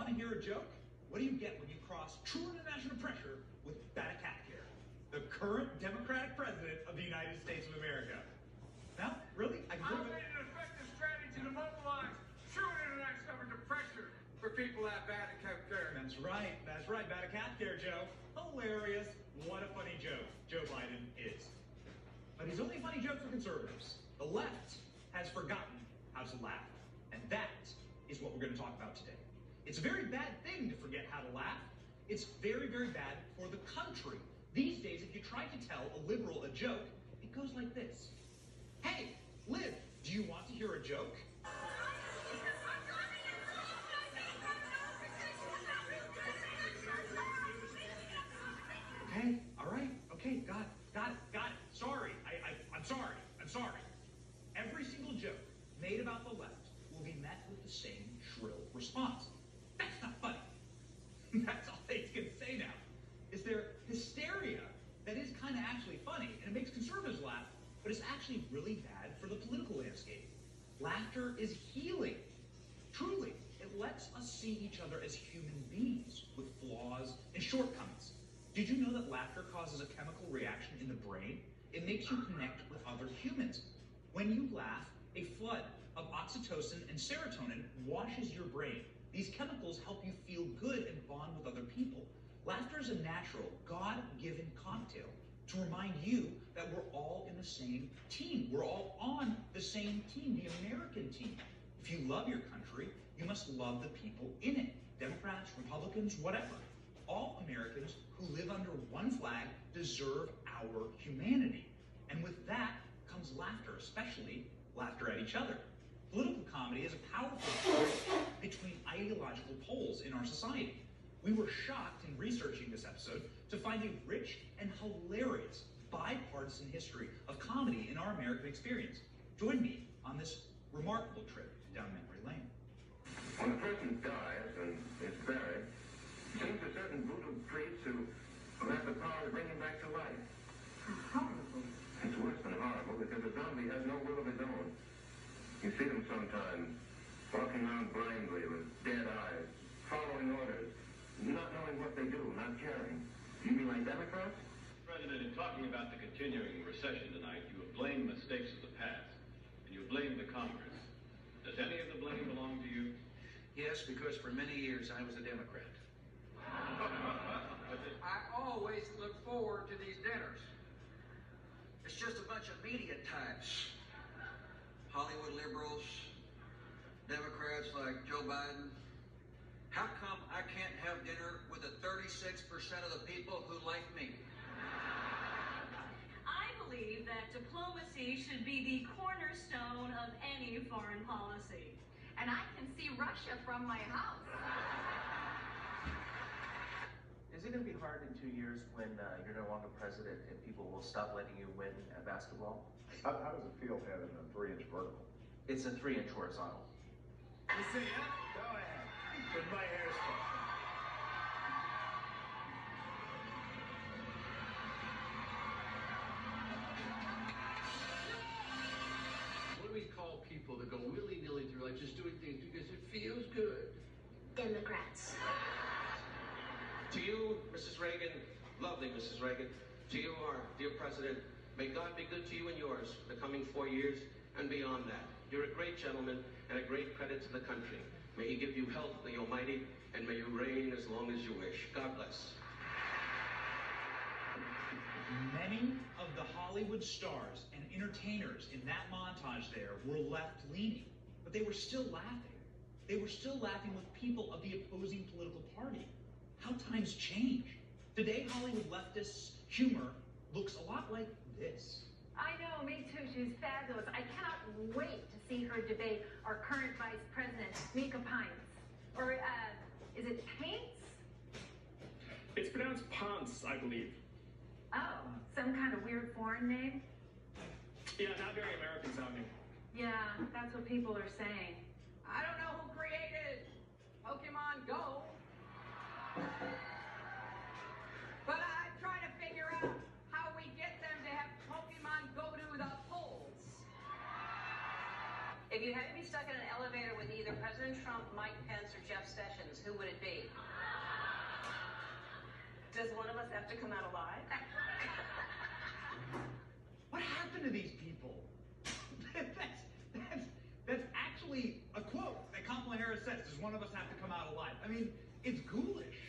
Want to hear a joke? What do you get when you cross true international pressure with Batacatcare, the current Democratic president of the United States of America? No? Really? I made an effective strategy to mobilize true international pressure for people at Batacatcare. That's right, Batacatcare, Joe. Hilarious. What a funny joke Joe Biden is. But he's only a funny joke for conservatives. The left has forgotten how to laugh. And that is what we're going to talk about today. It's a very bad thing to forget how to laugh. It's very, very bad for the country. These days, if you try to tell a liberal a joke, it goes like this. Hey, Liv, do you want to hear a joke? Okay, all right, okay, got it. Sorry, I'm sorry. Every single joke made about the left will be met with the same shrill response. That's not funny. That's all they can say now. Is there hysteria that is kind of actually funny, and it makes conservatives laugh, but it's actually really bad for the political landscape. Laughter is healing. Truly, it lets us see each other as human beings with flaws and shortcomings. Did you know that laughter causes a chemical reaction in the brain? It makes you connect with other humans. When you laugh, a flood of oxytocin and serotonin washes your brain. These chemicals help you feel good and bond with other people. Laughter is a natural, God-given cocktail to remind you that we're all in the same team. We're all on the same team, the American team. If you love your country, you must love the people in it. Democrats, Republicans, whatever. All Americans who live under one flag deserve our humanity. And with that comes laughter, especially laughter at each other. Political comedy is a powerful bridge between ideological poles in our society. We were shocked in researching this episode to find a rich and hilarious bipartisan history of comedy in our American experience. Join me on this remarkable trip down memory lane. When a person dies and is buried, it seems a certain voodoo priest who have the power to bring him back to life. Horrible. It's worse than horrible because the zombie has no will of his own. You see them sometimes walking around blindly with dead eyes, following orders, not knowing what they do, not caring. You mean like Democrats? President, in talking about the continuing recession tonight, you have blamed mistakes of the past, and you have blamed the Congress. Does any of the blame belong to you? Yes, because for many years I was a Democrat. I always look forward to these dinners. It's just a bunch of media types. Hollywood liberals, Democrats like Joe Biden. How come I can't have dinner with the 36% of the people who like me? I believe that diplomacy should be the cornerstone of any foreign policy. And I can see Russia from my house. Is it going to be hard in 2 years when you're no longer president and people will stop letting you win at basketball? How does it feel having a 3-inch vertical? It's a 3-inch horizontal. You see it? Go ahead. With my hairspray. What do we call people that go willy-nilly through life just doing things because it feels good? Democrats. To you, Mrs. Reagan, lovely Mrs. Reagan, to you, our dear President, may God be good to you and yours the coming 4 years and beyond that. You're a great gentleman and a great credit to the country. May He give you health, the Almighty, and may you reign as long as you wish. God bless. Many of the Hollywood stars and entertainers in that montage there were left-leaning, but they were still laughing. They were still laughing with people of the opposing political party. How times change. Today, Hollywood leftists' humor looks a lot like this. I know, me too. She's fabulous. I cannot wait to see her debate our current Vice President, Mika Pines. Or, is it Paints? It's pronounced Ponce, I believe. Oh, some kind of weird foreign name? Yeah, not very American sounding. Yeah, that's what people are saying. I don't know who created Pokemon Go. But I'm trying to figure out how we get them to have Pokemon go to the polls. If you had to be stuck in an elevator with either President Trump, Mike Pence, or Jeff Sessions, who would it be? Does one of us have to come out alive? What happened to these people? That's actually a quote that Kamala Harris says. Does one of us have to come out alive? I mean, it's ghoulish.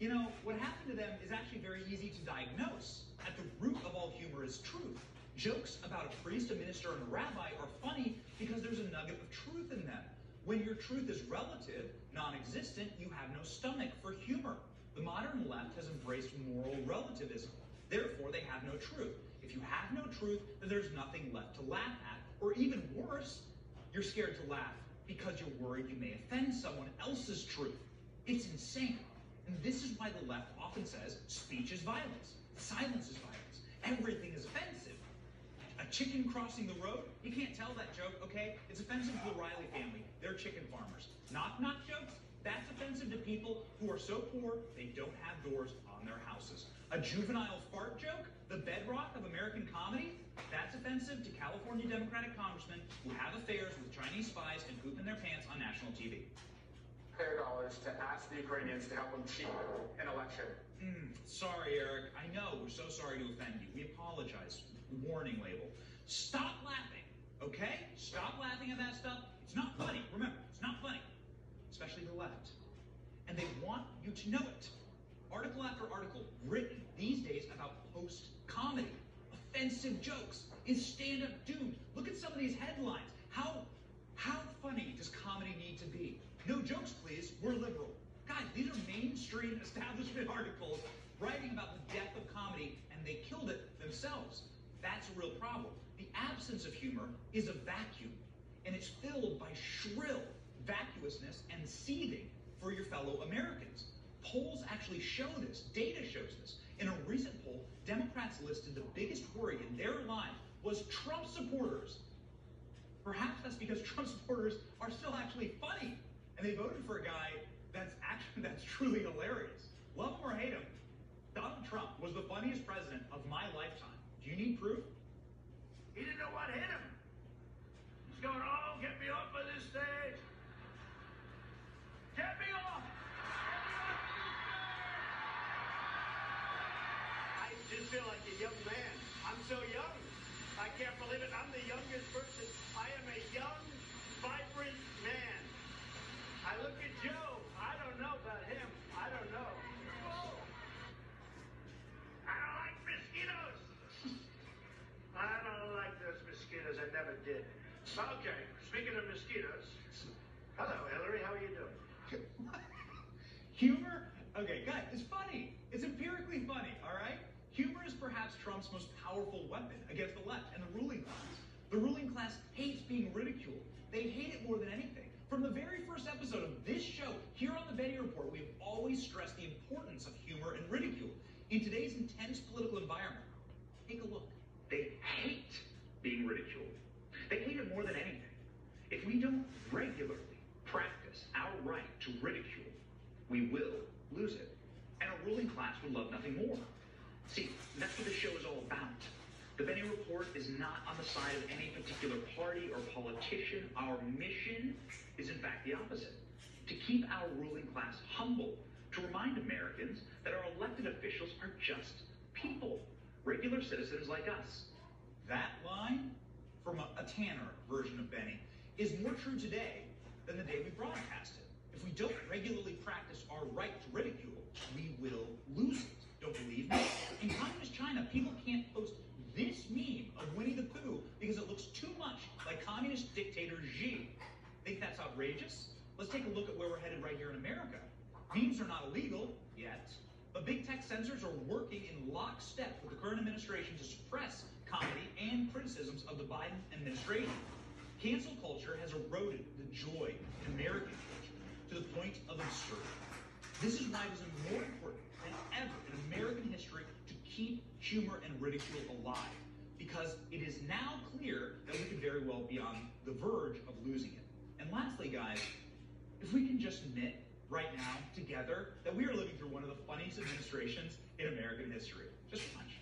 You know, what happened to them is actually very easy to diagnose. At the root of all humor is truth. Jokes about a priest, a minister, and a rabbi are funny because there's a nugget of truth in them. When your truth is relative, non-existent, you have no stomach for humor. The modern left has embraced moral relativism. Therefore, they have no truth. If you have no truth, then there's nothing left to laugh at. Or even worse, you're scared to laugh because you're worried you may offend someone else's truth. It's insane. And this is why the left often says speech is violence, silence is violence, everything is offensive. A chicken crossing the road? You can't tell that joke, okay? It's offensive to the Riley family. They're chicken farmers. Knock-knock jokes? That's offensive to people who are so poor they don't have doors on their houses. A juvenile fart joke? The bedrock of American comedy? That's offensive to California Democratic congressmen who have affairs with Chinese spies and poop in their pants on national TV. $100 to ask the Ukrainians to help them cheat an election. Sorry, Eric. I know. We're so sorry to offend you. We apologize. Warning label. Stop laughing, okay? Stop laughing at that stuff. It's not funny. Remember, it's not funny. Especially the left. And they want you to know it. Article after article written these days about post-comedy. Offensive jokes. Is stand-up doomed? Look at some of these headlines. How funny does comedy need to be? No jokes, please. We're liberal. Guys, these are mainstream establishment articles writing about the death of comedy, and they killed it themselves. That's a real problem. The absence of humor is a vacuum, and it's filled by shrill vacuousness and seething for your fellow Americans. Polls actually show this. Data shows this. In a recent poll, Democrats listed the biggest worry in their lives was Trump supporters. Perhaps that's because Trump supporters are still actually funny, and they voted for a guy that's truly hilarious. Love him or hate him, Donald Trump was the funniest president of my lifetime. Do you need proof? He didn't know what hit him. He's going, oh, get me off of this stage. Get me off. I just feel like a young man. I'm so young. I can't believe it. I'm the youngest person. I am a young, vibrant man. I look at Joe. I don't know about him. I don't know. I don't like mosquitoes. I don't like those mosquitoes. I never did. Okay, speaking of mosquitoes. Hello, Hillary. How are you doing? Humor? Okay, guys, it's funny. It's empirically funny, all right? Humor is perhaps Trump's most powerful weapon against the left and the ruling class. The ruling class hates being ridiculed. They hate it more than anything. From the very first episode of this show, here on the Benny Report, we've always stressed the importance of humor and ridicule. In today's intense political environment, take a look. They hate being ridiculed. They hate it more than anything. If we don't regularly practice our right to ridicule, we will lose it. And a ruling class would love nothing more. See, that's what this show is all about. The Benny Report is not on the side of any particular party or politician. Our mission is, in fact, the opposite. To keep our ruling class humble, to remind Americans that our elected officials are just people, regular citizens like us. That line, from a Tanner version of Benny, is more true today than the day we broadcast it. If we don't regularly practice our right to ridicule, we will lose it. Don't believe me? In communist China, people can't post this meme of Winnie the Pooh because it looks too much like communist dictator Xi. Think that's outrageous? Let's take a look at where we're headed right here in America. Memes are not illegal yet, but big tech censors are working in lockstep with the current administration to suppress comedy and criticisms of the Biden administration. Cancel culture has eroded the joy in American culture to the point of absurdity. This is why it is more important than ever in American history to keep humor and ridicule alive, because it is now clear that we could very well be on the verge of losing it. And lastly, guys, if we can just admit right now, together, that we are living through one of the funniest administrations in American history. Just watch.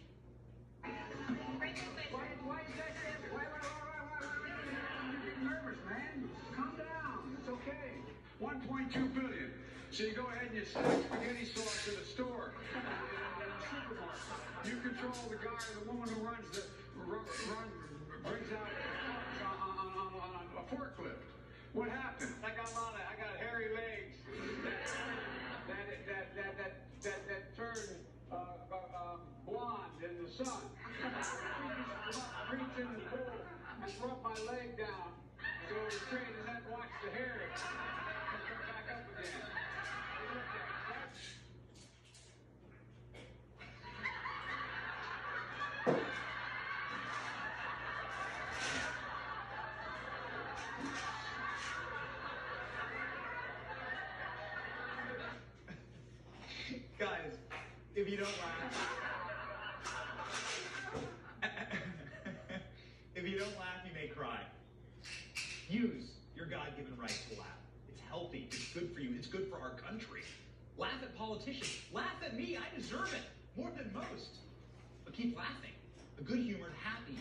Why is that? Why? So you go ahead and you stack spaghetti sauce at a store, in a supermarket. You control the guy or the woman who brings out on a forklift. What happened? I got hairy legs that turn blonde in the sun. Reach in the pool and rub my leg down so it's straight and then watch the hair come back up again. Guys, if you don't laugh, if you don't laugh, you may cry. Use your God-given right to laugh. It's healthy. It's good for you. It's good for our country. Laugh at politicians. Laugh at me. I deserve it more than most. But keep laughing. A good-humored, happy,